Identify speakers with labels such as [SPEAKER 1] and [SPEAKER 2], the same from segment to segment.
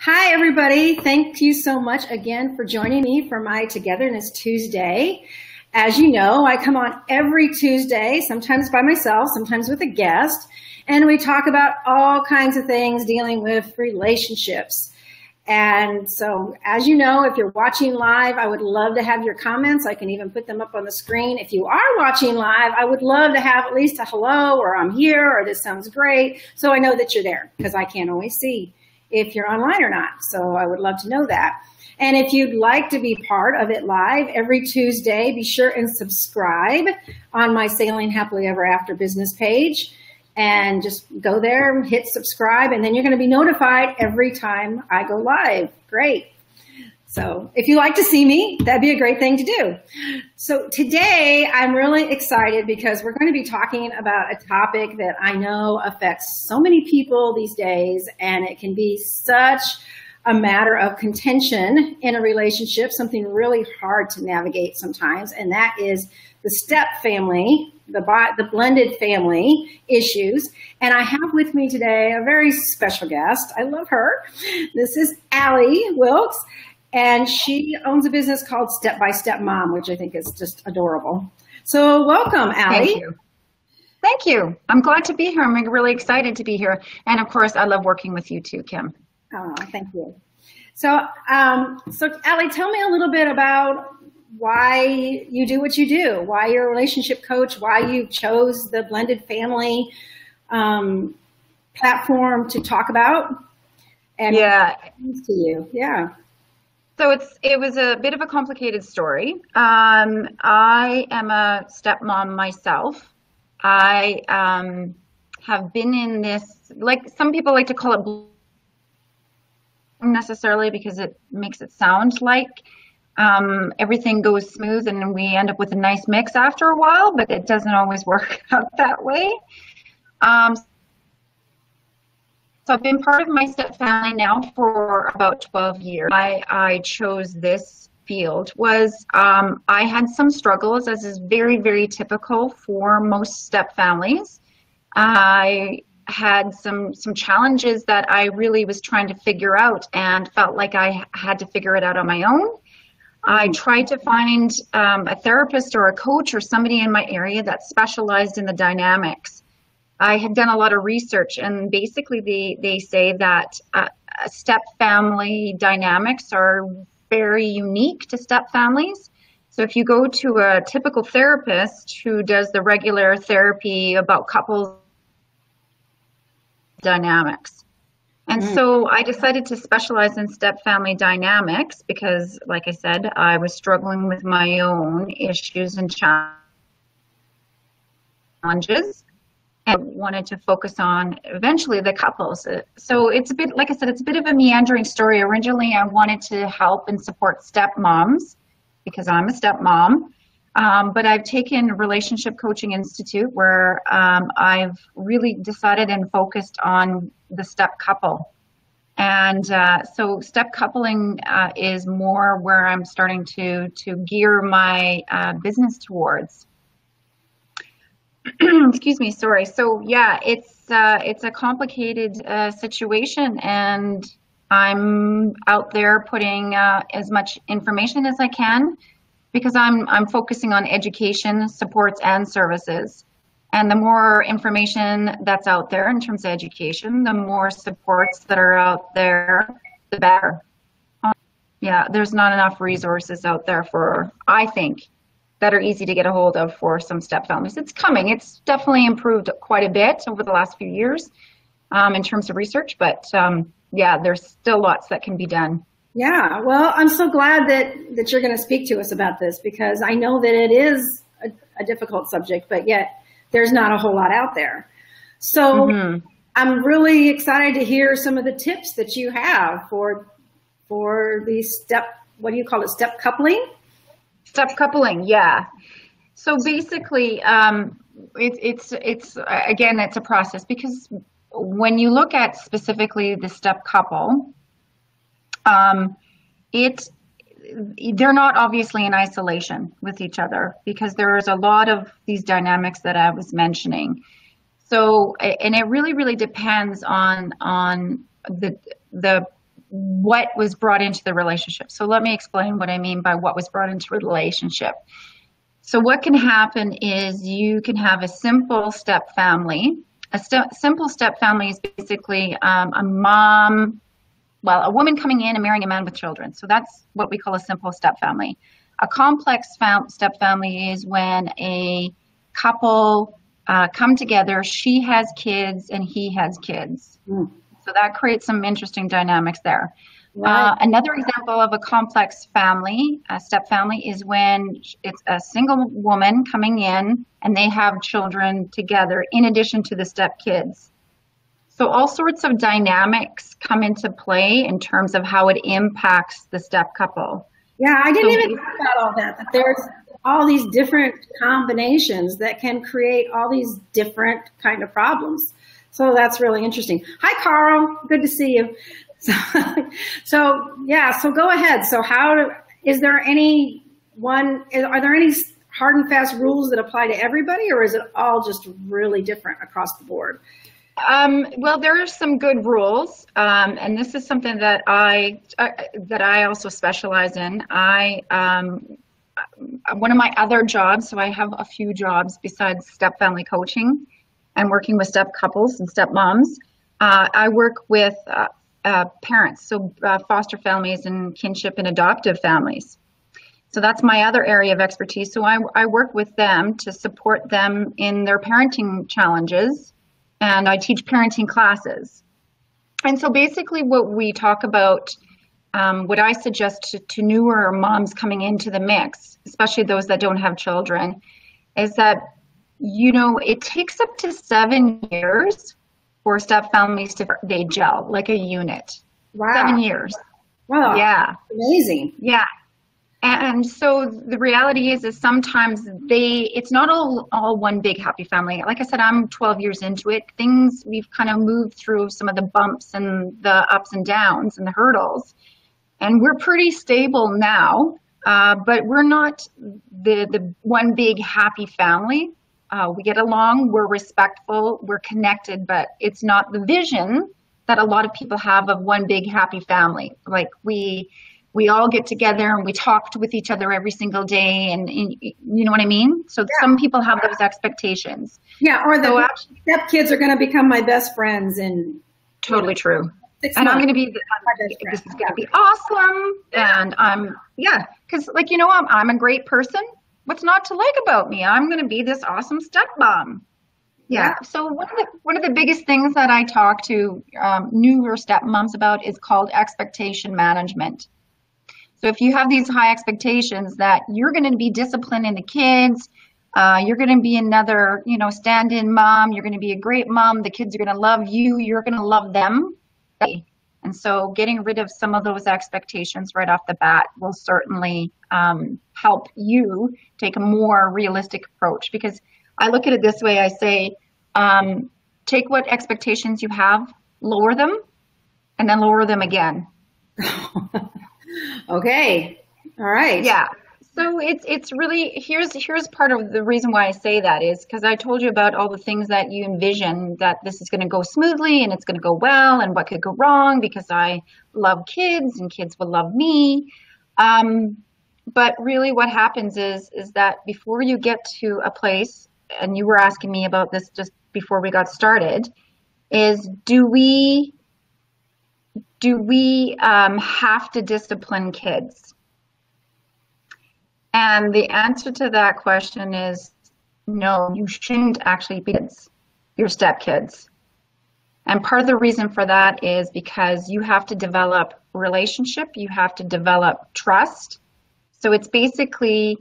[SPEAKER 1] Hi, everybody. Thank you so much again for joining me for my Togetherness Tuesday. As you know, I come on every Tuesday, sometimes by myself, sometimes with a guest, and we talk about all kinds of things dealing with relationships. And so, as you know, if you're watching live, I would love to have your comments. I can even put them up on the screen. If you are watching live, I would love to have at least a hello, or I'm here, or this sounds great, so I know that you're there, because I can't always see if you're online or not. So I would love to know that. And if you'd like to be part of it live every Tuesday, be sure and subscribe on my Sailing Happily Ever After business page. And just go there and hit subscribe, and then you're going to be notified every time I go live. Great. So if you like to see me, that'd be a great thing to do. So today I'm really excited because we're going to be talking about a topic that I know affects so many people these days, and it can be such a matter of contention in a relationship, something really hard to navigate sometimes, and that is the step family, the blended family issues. And I have with me today a very special guest. I love her. This is Ali Wilks, and she owns a business called Step by Step Mom, which I think is just adorable. So welcome, Ali.
[SPEAKER 2] Thank you. Thank you. I'm glad to be here. I'm really excited to be here. And of course, I love working with you too, Kim.
[SPEAKER 1] Oh, thank you. So, Ali, tell me a little bit about why you do what you do, why you're a relationship coach, why you chose the blended family platform to talk about, and
[SPEAKER 2] yeah,
[SPEAKER 1] what it means to you. Yeah.
[SPEAKER 2] So it was a bit of a complicated story. I am a stepmom myself. I have been in this, like some people like to call it necessarily because it makes it sound like everything goes smooth and we end up with a nice mix after a while, but it doesn't always work out that way. So I've been part of my step family now for about 12 years. I chose this field was I had some struggles, as is very, very typical for most step families. I had some challenges that I really was trying to figure out and felt like I had to figure it out on my own. I tried to find a therapist or a coach or somebody in my area that specialized in the dynamics. I had done a lot of research, and basically they say that step family dynamics are very unique to step families. So if you go to a typical therapist who does the regular therapy about couples dynamics. And so I decided to specialize in step family dynamics because, like I said, I was struggling with my own issues and challenges and wanted to focus on eventually the couples. So it's a bit, like I said, it's a bit of a meandering story. Originally, I wanted to help and support stepmoms because I'm a stepmom. But I've taken Relationship Coaching Institute where I've really decided and focused on the step couple. And so step coupling is more where I'm starting to gear my business towards. Excuse me, sorry. So yeah, it's a complicated situation, and I'm out there putting as much information as I can, because I'm focusing on education, supports, and services. And the more information that's out there in terms of education, the more supports that are out there, the better. Yeah, there's not enough resources out there for, I think, that are easy to get a hold of for some step families. It's coming. It's definitely improved quite a bit over the last few years in terms of research, but yeah, there's still lots that can be done.
[SPEAKER 1] Yeah, well, I'm so glad that you're going to speak to us about this, because I know that it is a difficult subject, but yet there's not a whole lot out there. So I'm really excited to hear some of the tips that you have for the step, what do you call it, step coupling?
[SPEAKER 2] Step coupling, yeah. So basically, it's again, it's a process, because when you look at specifically the step couple, they're not obviously in isolation with each other, because there's a lot of these dynamics that I was mentioning. So, and it really, really depends on the what was brought into the relationship. So let me explain what I mean by what was brought into a relationship. So what can happen is you can have a simple step family. Simple step family is basically a mom, well, a woman coming in and marrying a man with children. So that's what we call a simple step family. A complex step family is when a couple come together, she has kids and he has kids. So that creates some interesting dynamics there. Right. Another example of a complex family, a step family, is when it's a single woman coming in and they have children together in addition to the step kids. So all sorts of dynamics come into play in terms of how it impacts the step couple.
[SPEAKER 1] Yeah, I didn't even think about all that there's all these different combinations that can create all these different kind of problems. So that's really interesting. Hi, Carl. Good to see you. So go ahead. So are there any hard and fast rules that apply to everybody, or is it all just really different across the board?
[SPEAKER 2] Well, there are some good rules, and this is something that I also specialize in. One of my other jobs, so I have a few jobs besides step family coaching and working with step couples and step moms. I work with parents, so foster families and kinship and adoptive families. So that's my other area of expertise. So I work with them to support them in their parenting challenges, and I teach parenting classes. And so basically what we talk about, what I suggest to newer moms coming into the mix, especially those that don't have children, is that, it takes up to 7 years for step families they gel like a unit.
[SPEAKER 1] Wow.
[SPEAKER 2] 7 years.
[SPEAKER 1] Wow.
[SPEAKER 2] Yeah.
[SPEAKER 1] Amazing.
[SPEAKER 2] Yeah. And so the reality is sometimes it's not all one big happy family. Like I said, I'm 12 years into it. We've kind of moved through some of the bumps and the ups and downs and the hurdles. And we're pretty stable now, but we're not the one big happy family. We get along, we're respectful, we're connected, but it's not the vision that a lot of people have of one big happy family. Like we all get together and we talk with each other every single day, and you know what I mean? So some people have those expectations.
[SPEAKER 1] Yeah, or the step kids are going to become my best friends.
[SPEAKER 2] Totally true. And I'm going to be, this is going to be awesome. And because I'm a great person. What's not to like about me? I'm going to be this awesome stepmom. Yeah. So one of the biggest things that I talk to newer stepmoms about is called expectation management. So if you have these high expectations that you're going to be disciplining the kids, you're going to be another, stand-in mom, you're going to be a great mom, the kids are going to love you, you're going to love them. And so getting rid of some of those expectations right off the bat will certainly help you take a more realistic approach. Because I look at it this way, I say, take what expectations you have, lower them, and then lower them again.
[SPEAKER 1] Okay. All right.
[SPEAKER 2] Yeah. So it's really, here's part of the reason why I say that is because I told you about all the things that you envision that this is going to go smoothly and it's going to go well and what could go wrong because I love kids and kids will love me. But really what happens is that before you get to a place, and you were asking me about this just before we got started, is do we have to discipline kids? And the answer to that question is no, you shouldn't actually be your stepkids. And part of the reason for that is because you have to develop relationship, you have to develop trust. So it's basically,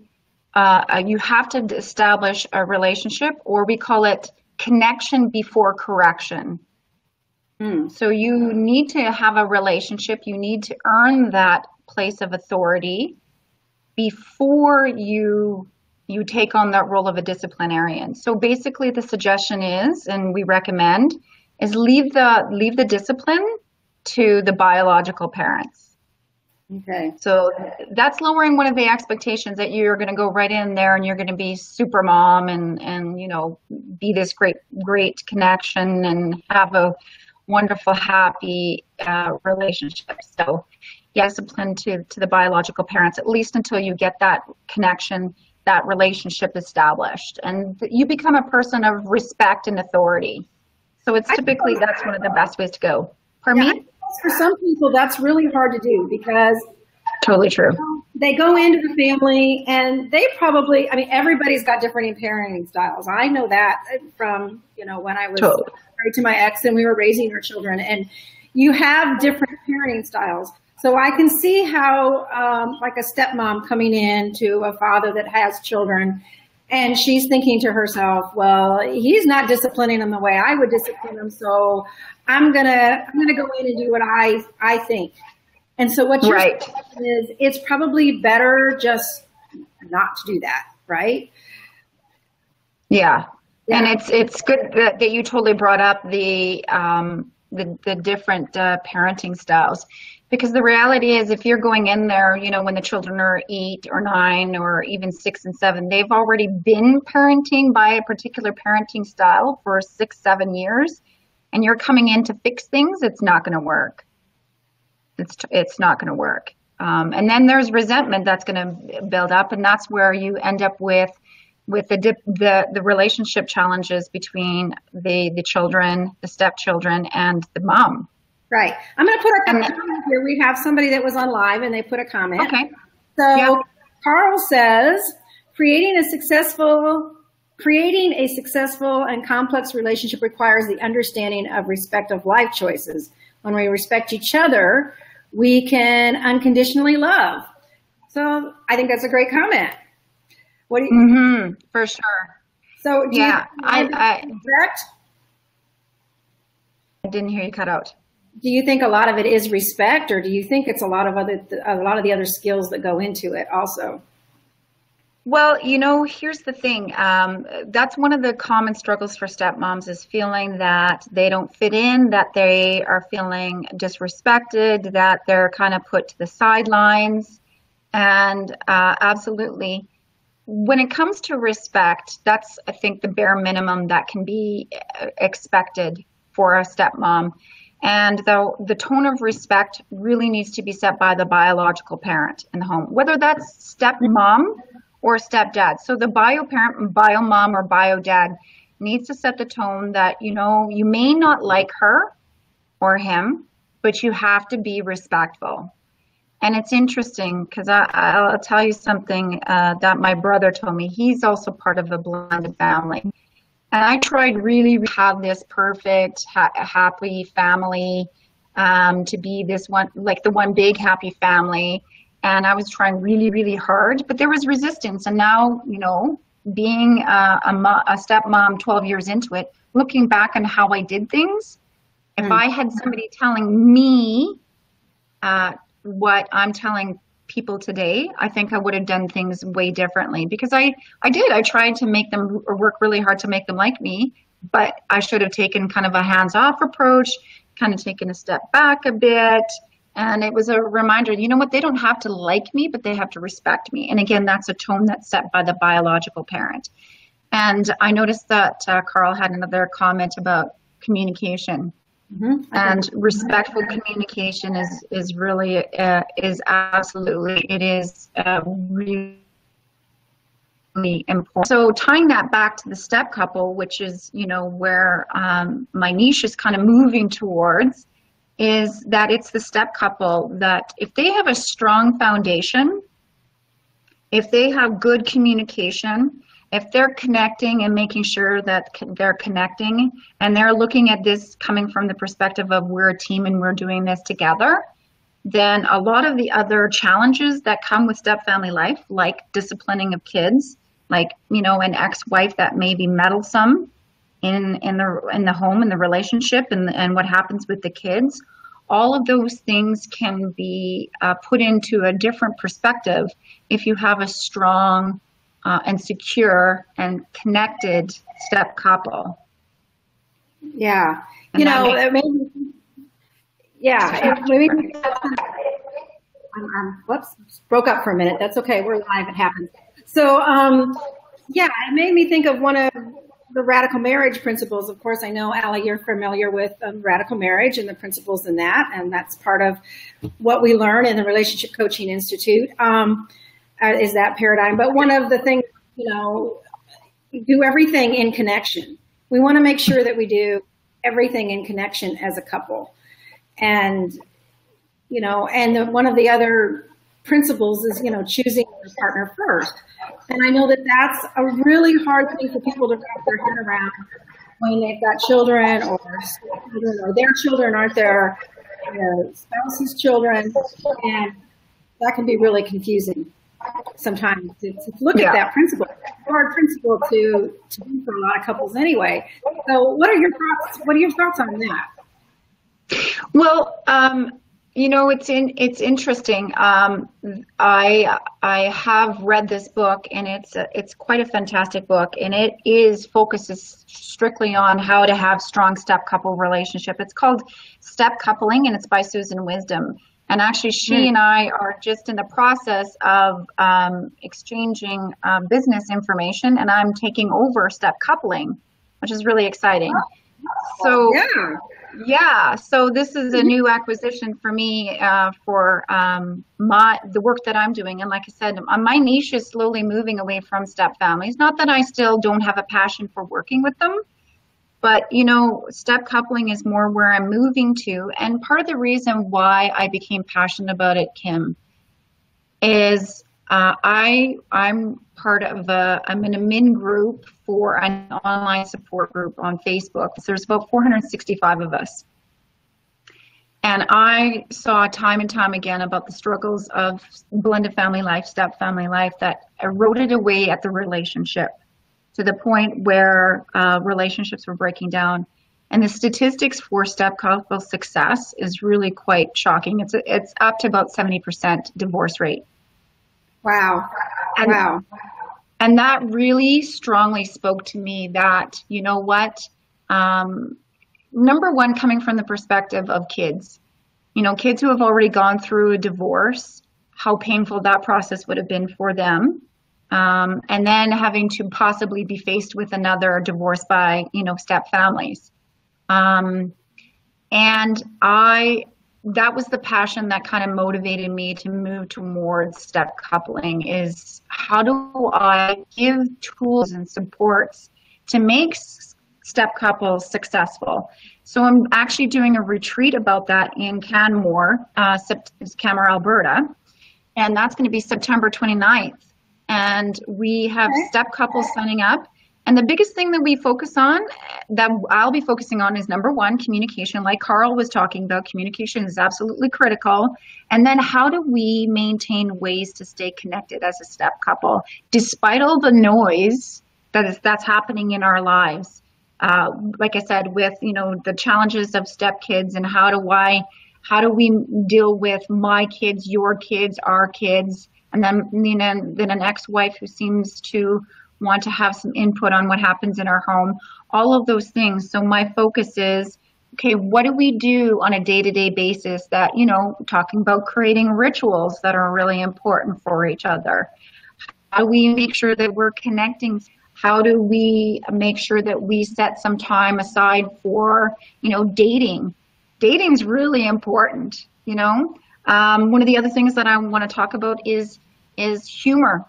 [SPEAKER 2] you have to establish a relationship, or we call it connection before correction. So you need to have a relationship, you need to earn that place of authority before you take on that role of a disciplinarian. So basically the suggestion is, and we recommend, is leave the discipline to the biological parents.
[SPEAKER 1] Okay.
[SPEAKER 2] So that's lowering one of the expectations that you're going to go right in there and you're going to be super mom and be this great connection and have a wonderful, happy relationship. So yes, discipline to the biological parents, at least until you get that connection, that relationship established, and you become a person of respect and authority. So it's typically, that's one of the best ways to go. Pardon me?
[SPEAKER 1] For some people, that's really hard to do because
[SPEAKER 2] totally true.
[SPEAKER 1] They go into the family and they probably, I mean, everybody's got different parenting styles. I know that from, you know, when I was married to my ex and we were raising our children, and you have different parenting styles. So I can see how, like a stepmom coming in to a father that has children, and she's thinking to herself, well, he's not disciplining them the way I would discipline them, so I'm gonna go in and do what I think. And so what you're saying is it's probably better just not to do that, right?
[SPEAKER 2] Yeah. And it's good that you totally brought up the different parenting styles, because the reality is, if you're going in there, you know, when the children are 8 or 9 or even 6 and 7, they've already been parenting by a particular parenting style for 6-7 years, and you're coming in to fix things, it's not going to work. It's not going to work. And then there's resentment that's going to build up, and that's where you end up with the relationship challenges between the children, the stepchildren, and the mom.
[SPEAKER 1] Right. I'm going to put a comment here. We have somebody that was on live and they put a comment.
[SPEAKER 2] Okay.
[SPEAKER 1] So Carl says, creating a successful and complex relationship requires the understanding of respective life choices. When we respect each other, we can unconditionally love. So I think that's a great comment. What do you?
[SPEAKER 2] For sure.
[SPEAKER 1] So do you
[SPEAKER 2] I didn't hear you cut out.
[SPEAKER 1] Do you think a lot of it is respect, or do you think it's a lot of the other skills that go into it also?
[SPEAKER 2] Well, you know, here's the thing. That's one of the common struggles for stepmoms, is feeling that they don't fit in, that they are feeling disrespected, that they're kind of put to the sidelines. And absolutely, when it comes to respect, that's, I think, the bare minimum that can be expected for a stepmom. And the tone of respect really needs to be set by the biological parent in the home, whether that's stepmom or stepdad. So the bio parent, bio mom, or bio dad needs to set the tone that, you know, you may not like her or him, but you have to be respectful. And it's interesting because I'll tell you something that my brother told me. He's also part of a blended family. And I tried really to have this perfect, happy family, to be this one, like the one big happy family. And I was trying really, really hard, but there was resistance. And now, you know, being a stepmom 12 years into it, looking back on how I did things, if I had somebody telling me what I'm telling people today, I think I would have done things way differently, because I tried to make them work really hard to make them like me, but I should have taken kind of a hands-off approach, kind of taken a step back a bit. And it was a reminder, you know what, they don't have to like me, but they have to respect me. And again, that's a tone that's set by the biological parent. And I noticed that Carl had another comment about communication. And respectful communication is really is absolutely, it is really important. So tying that back to the step couple, which is, you know, where my niche is kind of moving towards, is that it's the step couple that if they have a strong foundation, if they have good communication, if they're connecting and making sure that they're connecting, and they're looking at this coming from the perspective of we're a team and we're doing this together, then a lot of the other challenges that come with step family life, like disciplining of kids, like, you know, an ex-wife that may be meddlesome in the home, in the relationship, and what happens with the kids, all of those things can be put into a different perspective if you have a strong and secure and connected step couple.
[SPEAKER 1] Yeah. You know, it made me, whoops, broke up for a minute. That's okay. We're live. It happens. So, yeah, it made me think of one of the radical marriage principles, of course, I know, Ali, you're familiar with radical marriage and the principles in that, and that's part of what we learn in the Relationship Coaching Institute, is that paradigm. But one of the things, do everything in connection. We want to make sure that we do everything in connection as a couple. And, one of the other principles is, choosing your partner first. And I know that that's a really hard thing for people to wrap their head around when they've got children or their children aren't their spouse's children. And that can be really confusing sometimes to look at that principle. It's a hard principle to do for a lot of couples anyway. So what are your thoughts? What are your thoughts on that?
[SPEAKER 2] Well, it's interesting. I have read this book, and it's quite a fantastic book, and it focuses strictly on how to have strong step couple relationship. It's called Step Coupling, and it's by Susan Wisdom. And actually, she and I are just in the process of exchanging business information, and I'm taking over Step Coupling, which is really exciting. So so this is a new acquisition for me for the work that I'm doing. And like I said, my niche is slowly moving away from step families. Not that I still don't have a passion for working with them, but step coupling is more where I'm moving to. And part of the reason why I became passionate about it, Kim, is I'm part of I'm in a min group for an online support group on Facebook. So there's about 465 of us. And I saw time and time again about the struggles of blended family life, step family life, that eroded away at the relationship to the point where relationships were breaking down. And the statistics for step couple success is really quite shocking. It's up to about 70% divorce rate.
[SPEAKER 1] Wow. Wow.
[SPEAKER 2] And that really strongly spoke to me that, number one, coming from the perspective of kids, kids who have already gone through a divorce, how painful that process would have been for them. And then having to possibly be faced with another divorce by, step families. That was the passion that kind of motivated me to move towards step coupling, is how do I give tools and supports to make step couples successful. So I'm actually doing a retreat about that in Canmore, Alberta, and that's going to be September 29th. And we have step couples signing up. And the biggest thing that we focus on, that I'll be focusing on, is number one, communication. Like Carl was talking about, communication is absolutely critical. And then how do we maintain ways to stay connected as a step couple, despite all the noise that's happening in our lives? Like I said, with the challenges of step kids, and how do we deal with my kids, your kids, our kids, and then an ex-wife who seems to want to have some input on what happens in our home, all of those things. So my focus is, okay, what do we do on a day-to-day basis that, talking about creating rituals that are really important for each other. How do we make sure that we're connecting? How do we make sure that we set some time aside for, dating? Dating's really important, One of the other things that I want to talk about is humor.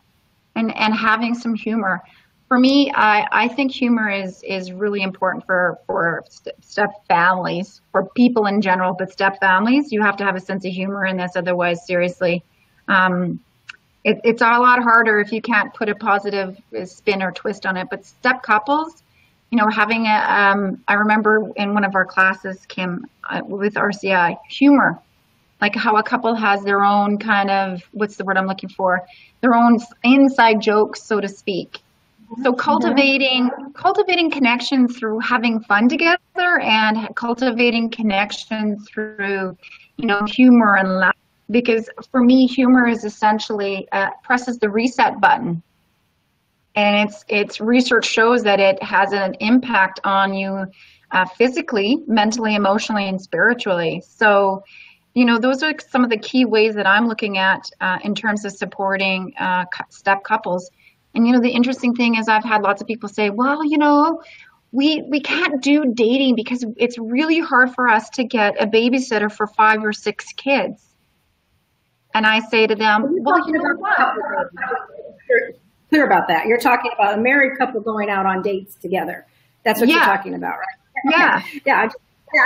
[SPEAKER 2] And having some humor. For me, I think humor is really important for step families, for people in general, but step families, you have to have a sense of humor in this. Otherwise, seriously, it's a lot harder if you can't put a positive spin or twist on it. But step couples, having I remember in one of our classes, Kim, with RCI, humor. Like how a couple has their own kind of, what's the word I'm looking for? Their own inside jokes, so to speak. So cultivating connection through having fun together, and cultivating connection through, humor and laugh. Because for me, humor is essentially presses the reset button. And it's research shows that it has an impact on you physically, mentally, emotionally, and spiritually. So, those are some of the key ways that I'm looking at in terms of supporting step couples. And, you know, the interesting thing is I've had lots of people say, well, you know, we can't do dating because it's really hard for us to get a babysitter for 5 or 6 kids. And I say to them, well, you know what?
[SPEAKER 1] You're clear about that. You're talking about a married couple going out on dates together. That's what you're talking about, right?
[SPEAKER 2] Yeah.
[SPEAKER 1] Okay. Yeah.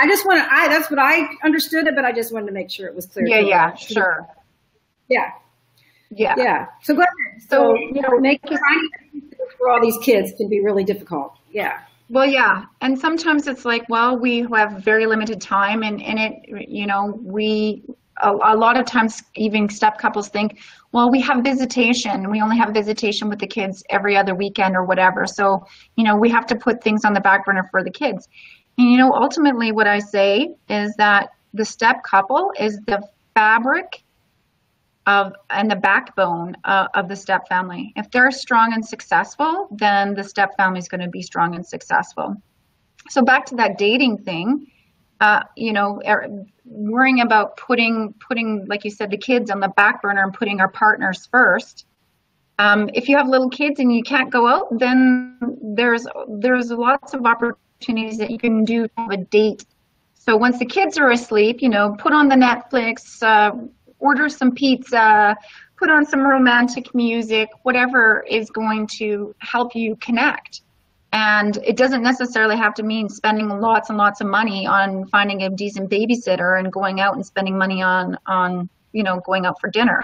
[SPEAKER 1] I just want to, that's what I understood it, but I just wanted to make sure it was clear.
[SPEAKER 2] Yeah, sure.
[SPEAKER 1] Yeah.
[SPEAKER 2] Yeah.
[SPEAKER 1] So go ahead. So, you know, finding for all these kids can be really difficult. Yeah.
[SPEAKER 2] Well, yeah. And sometimes it's like, well, we have very limited time and it, you know, a lot of times even step couples think, well, we have visitation. We only have visitation with the kids every other weekend or whatever. So, you know, we have to put things on the back burner for the kids. And, you know, ultimately what I say is that the step couple is the fabric and the backbone of the step family. If they're strong and successful, then the step family is going to be strong and successful. So back to that dating thing, you know, worrying about putting, like you said, the kids on the back burner and putting our partners first. If you have little kids and you can't go out, then there's lots of opportunities that you can do to have a date. So once the kids are asleep, you know, put on the Netflix, order some pizza, put on some romantic music, whatever is going to help you connect. And it doesn't necessarily have to mean spending lots and lots of money on finding a decent babysitter and going out and spending money on you know, going out for dinner.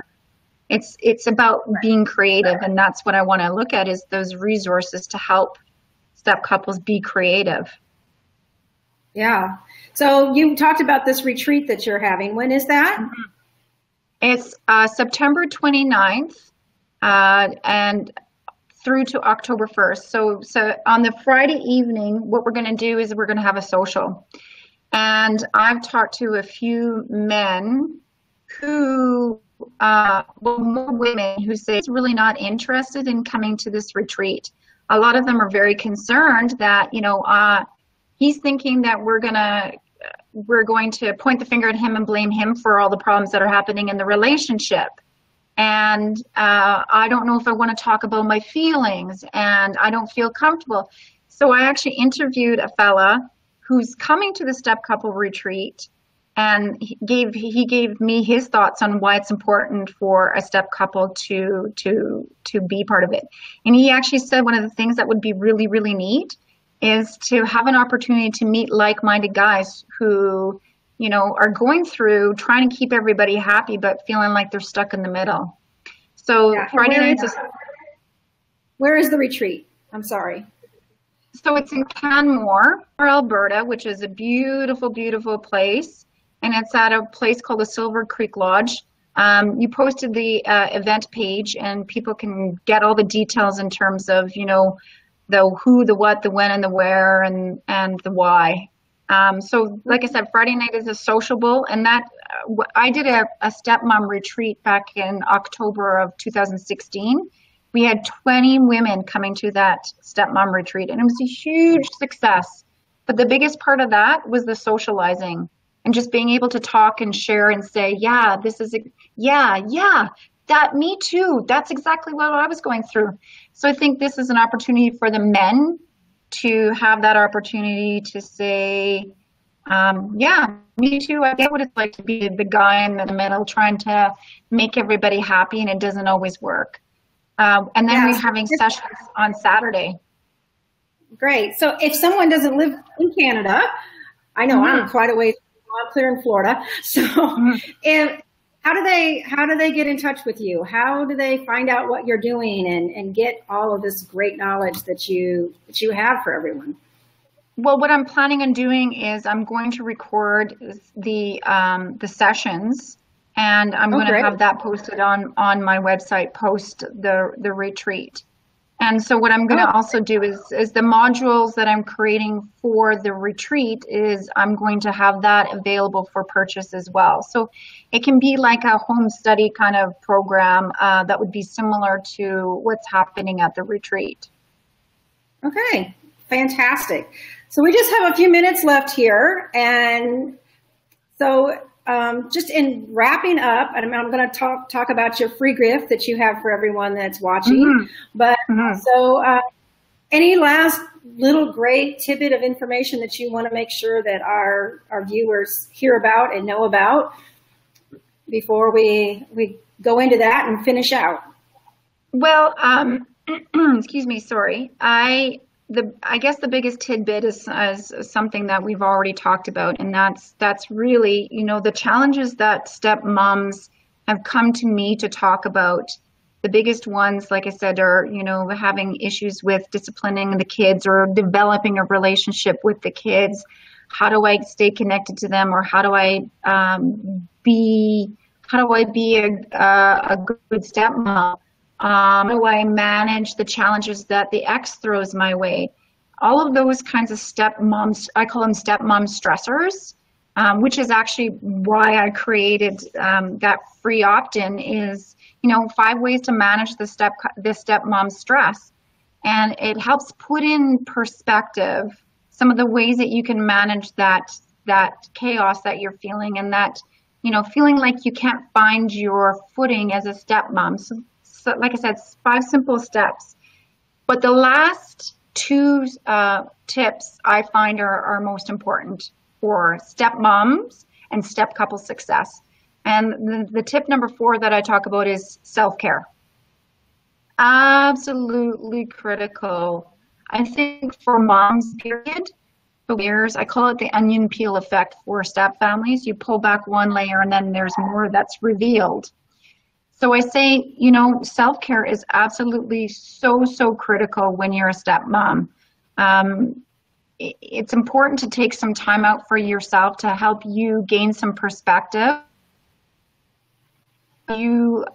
[SPEAKER 2] It's about being creative, and that's what I want to look at, is those resources to help step couples be creative.
[SPEAKER 1] Yeah. So you talked about this retreat that you're having. When is that?
[SPEAKER 2] Mm-hmm. It's September 29th and through to October 1st. So on the Friday evening, what we're going to do is we're going to have a social. And I've talked to a few men who, well, more women who say it's really not interested in coming to this retreat. A lot of them are very concerned that, you know, he's thinking that we're going to point the finger at him and blame him for all the problems that are happening in the relationship. And I don't know if I want to talk about my feelings, and I don't feel comfortable. So I actually interviewed a fella who's coming to the step couple retreat, and he gave me his thoughts on why it's important for a step couple to be part of it. And he actually said one of the things that would be really, really neat is to have an opportunity to meet like-minded guys who, you know, are going through trying to keep everybody happy, but feeling like they're stuck in the middle. So Friday nights.
[SPEAKER 1] Where is the retreat? I'm sorry.
[SPEAKER 2] So it's in Canmore, Alberta, which is a beautiful, beautiful place. And it's at a place called the Silver Creek Lodge. You posted the event page, and people can get all the details in terms of, you know, the who, the what, the when, and the where, and the why. So like I said, Friday night is a sociable, and that I did a stepmom retreat back in October of 2016. We had 20 women coming to that stepmom retreat, and it was a huge success. But the biggest part of that was the socializing and just being able to talk and share and say, yeah, this is, that, me too. That's exactly what I was going through. So I think this is an opportunity for the men to have that opportunity to say, yeah, me too. I get what it's like to be the guy in the middle trying to make everybody happy, and it doesn't always work. And then we're having sessions on Saturday.
[SPEAKER 1] Great. So if someone doesn't live in Canada, I know I'm quite a ways, I'm clear in Florida. So how do they get in touch with you? How do they find out what you're doing and get all of this great knowledge that you have for everyone?
[SPEAKER 2] Well, what I'm planning on doing is I'm going to record the sessions, and I'm going to have that posted on my website post the retreat. And so what I'm going to also do is the modules that I'm creating for the retreat is I'm going to have that available for purchase as well. So it can be like a home study kind of program that would be similar to what's happening at the retreat.
[SPEAKER 1] Okay, fantastic. So we just have a few minutes left here. And so just in wrapping up, and I'm going to talk about your free gift that you have for everyone that's watching. But So any last little great tidbit of information that you want to make sure that our viewers hear about and know about before we go into that and finish out?
[SPEAKER 2] Well, excuse me, sorry. I guess the biggest tidbit is something that we've already talked about, and that's really, the challenges that stepmoms have come to me to talk about. The biggest ones, like I said, are, having issues with disciplining the kids or developing a relationship with the kids. How do I stay connected to them, or how do I be a good stepmom? How do I manage the challenges that the ex throws my way? All of those kinds of stepmoms, I call them stepmom stressors, which is actually why I created that free opt-in, is 5 ways to manage the stepmom stress. And it helps put in perspective some of the ways that you can manage that chaos that you're feeling, and that, feeling like you can't find your footing as a stepmom. So like I said, 5 simple steps. But the last 2 tips I find are most important for stepmoms and step couple success. And the tip number 4 that I talk about is self-care. Absolutely critical. I think for moms, period, for years, I call it the onion peel effect for step families. You pull back one layer and then there's more that's revealed. So I say, self-care is absolutely so critical when you're a stepmom. It's important to take some time out for yourself to help you gain some perspective. You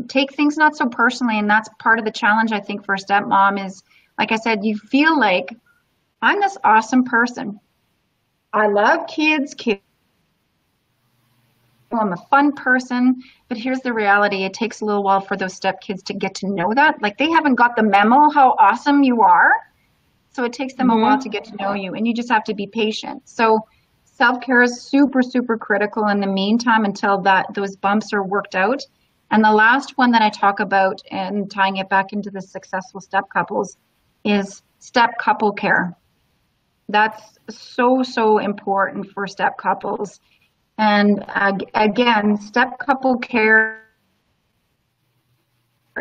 [SPEAKER 2] take things not so personally, and that's part of the challenge, I think, for a stepmom is, like I said, you feel like, I'm this awesome person. I love kids. I'm a fun person, but here's the reality. It takes a little while for those stepkids to get to know that. Like, they haven't got the memo how awesome you are. So it takes them a while to get to know you, and you just have to be patient. So self-care is super critical in the meantime until those bumps are worked out. And the last one that I talk about, and tying it back into the successful step couples, is step couple care. That's so important for step couples. And again, step couple care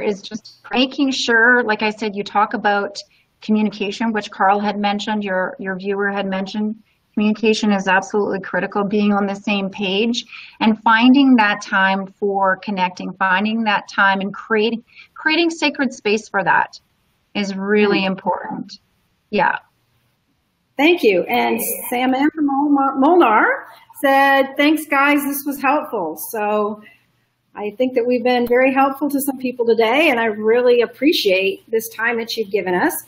[SPEAKER 2] is just making sure, like I said, you talk about communication, which Carl had mentioned, your viewer had mentioned. Communication is absolutely critical, being on the same page and finding that time for connecting, finding that time and creating sacred space for that is really important. Yeah.
[SPEAKER 1] Thank you. And Samantha Molnar said, thanks guys, this was helpful. So I think that we've been very helpful to some people today, and I really appreciate this time that you've given us.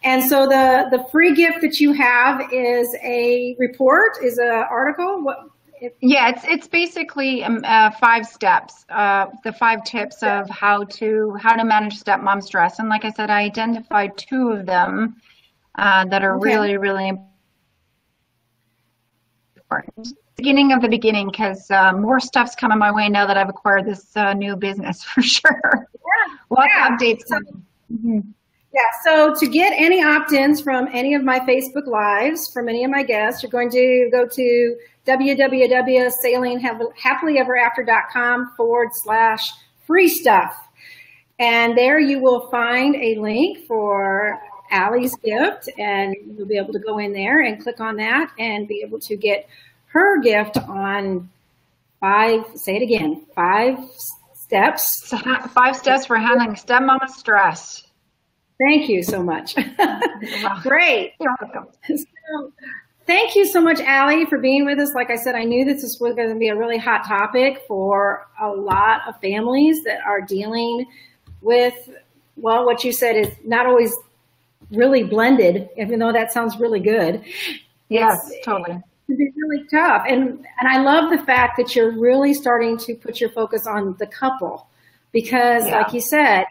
[SPEAKER 1] And so the free gift that you have is a report, is an article?
[SPEAKER 2] Yeah, it's basically 5 steps, the 5 tips of how to manage stepmom stress. And like I said, I identified 2 of them that are really important. Beginning of the beginning, because more stuff's coming my way now that I've acquired this new business, for sure.
[SPEAKER 1] Yeah.
[SPEAKER 2] Lots of updates coming.
[SPEAKER 1] Yeah, so to get any opt-ins from any of my Facebook Lives, from any of my guests, you're going to go to www.sailinghappilyeverafter.com/free stuff. And there you will find a link for Ali's gift, and you'll be able to go in there and click on that and be able to get her gift on 5 steps.
[SPEAKER 2] 5 steps for handling stepmom stress.
[SPEAKER 1] Thank you so much. Great.
[SPEAKER 2] You're welcome.
[SPEAKER 1] So, thank you so much, Ali, for being with us. Like I said, I knew this was going to be a really hot topic for a lot of families that are dealing with, well, what you said is not always really blended, even though that sounds really good.
[SPEAKER 2] Yes, totally.
[SPEAKER 1] It can be really tough. And I love the fact that you're really starting to put your focus on the couple, because like you said,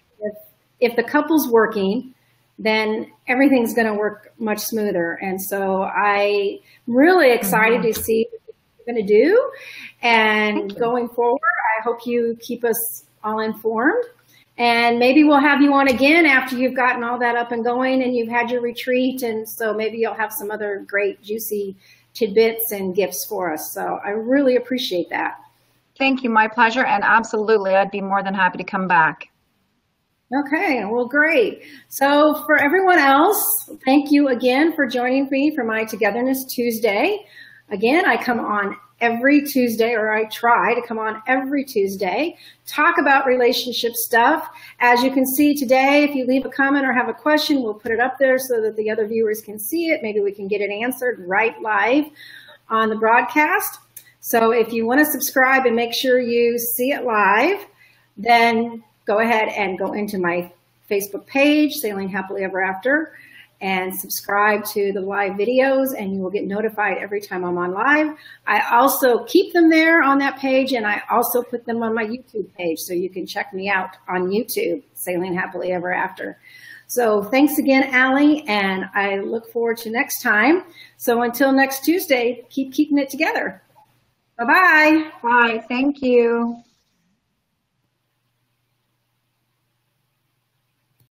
[SPEAKER 1] if the couple's working, then everything's going to work much smoother. And so I'm really excited to see what you're going to do. And going forward, I hope you keep us all informed. And maybe we'll have you on again after you've gotten all that up and going and you've had your retreat. And so maybe you'll have some other great juicy tidbits and gifts for us. So I really appreciate that.
[SPEAKER 2] Thank you. My pleasure. And absolutely, I'd be more than happy to come back.
[SPEAKER 1] Okay, well, great. So for everyone else, thank you again for joining me for my Togetherness Tuesday. Again, I come on every Tuesday, or I try to come on every Tuesday, talk about relationship stuff. As you can see today, if you leave a comment or have a question, we'll put it up there so that the other viewers can see it. Maybe we can get it answered right live on the broadcast. So if you want to subscribe and make sure you see it live, then go ahead and go into my Facebook page, Sailing Happily Ever After, and subscribe to the live videos, and you will get notified every time I'm on live. I also keep them there on that page, and I also put them on my YouTube page, so you can check me out on YouTube, Sailing Happily Ever After. So thanks again, Ali, and I look forward to next time. So until next Tuesday, keep keeping it together. Bye-bye.
[SPEAKER 2] Bye. Thank you.